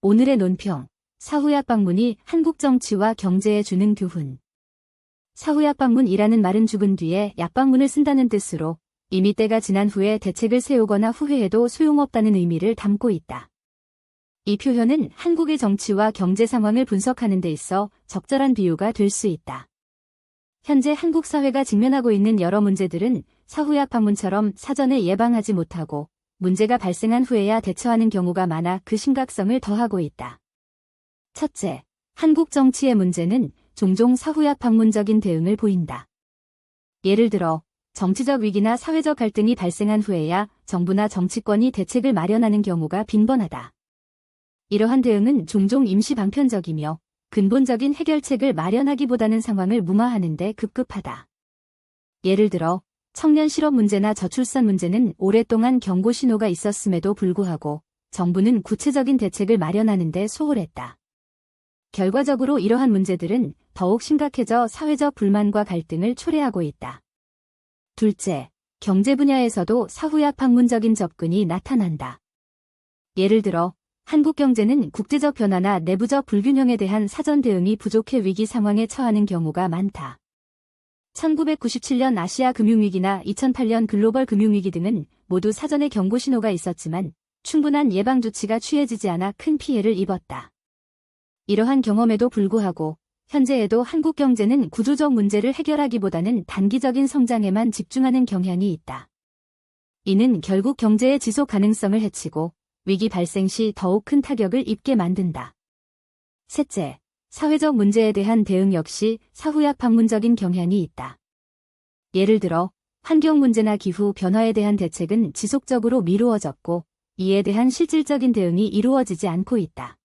오늘의 논평. 사후약 방문이 한국 정치와 경제에 주는 교훈. 사후약 방문이라는 말은 죽은 뒤에 약방문을 쓴다는 뜻으로 이미 때가 지난 후에 대책을 세우거나 후회해도 소용없다는 의미를 담고 있다. 이 표현은 한국의 정치와 경제 상황을 분석하는 데 있어 적절한 비유가 될 수 있다. 현재 한국 사회가 직면하고 있는 여러 문제들은 사후약 방문처럼 사전에 예방하지 못하고 문제가 발생한 후에야 대처하는 경우가 많아 그 심각성을 더하고 있다. 첫째, 한국 정치의 문제는 종종 사후약 방문적인 대응을 보인다. 예를 들어, 정치적 위기나 사회적 갈등이 발생한 후에야 정부나 정치권이 대책을 마련하는 경우가 빈번하다. 이러한 대응은 종종 임시 방편적이며 근본적인 해결책을 마련하기보다는 상황을 무마하는 데 급급하다. 예를 들어, 청년 실업 문제나 저출산 문제는 오랫동안 경고 신호가 있었음에도 불구하고 정부는 구체적인 대책을 마련하는 데 소홀했다. 결과적으로 이러한 문제들은 더욱 심각해져 사회적 불만과 갈등을 초래하고 있다. 둘째, 경제 분야에서도 사후약 방문적인 접근이 나타난다. 예를 들어, 한국 경제는 국제적 변화나 내부적 불균형에 대한 사전 대응이 부족해 위기 상황에 처하는 경우가 많다. 1997년 아시아 금융위기나 2008년 글로벌 금융위기 등은 모두 사전에 경고 신호가 있었지만 충분한 예방 조치가 취해지지 않아 큰 피해를 입었다. 이러한 경험에도 불구하고 현재에도 한국 경제는 구조적 문제를 해결하기보다는 단기적인 성장에만 집중하는 경향이 있다. 이는 결국 경제의 지속 가능성을 해치고 위기 발생 시 더욱 큰 타격을 입게 만든다. 셋째, 사회적 문제에 대한 대응 역시 사후약 방문적인 경향이 있다. 예를 들어, 환경 문제나 기후 변화에 대한 대책은 지속적으로 미루어졌고 이에 대한 실질적인 대응이 이루어지지 않고 있다.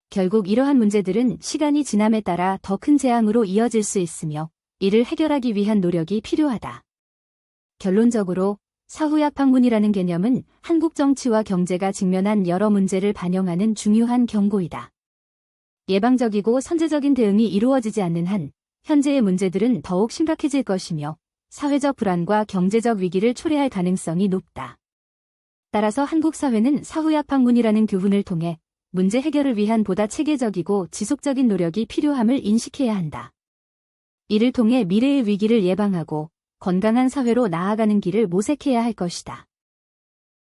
결국 이러한 문제들은 시간이 지남에 따라 더 큰 재앙으로 이어질 수 있으며 이를 해결하기 위한 노력이 필요하다. 결론적으로 사후약 방문이라는 개념은 한국 정치와 경제가 직면한 여러 문제를 반영하는 중요한 경고이다. 예방적이고 선제적인 대응이 이루어지지 않는 한 현재의 문제들은 더욱 심각해질 것이며 사회적 불안과 경제적 위기를 초래할 가능성이 높다. 따라서 한국 사회는 사후약 방문이라는 교훈을 통해 문제 해결을 위한 보다 체계적이고 지속적인 노력이 필요함을 인식해야 한다. 이를 통해 미래의 위기를 예방하고 건강한 사회로 나아가는 길을 모색해야 할 것이다.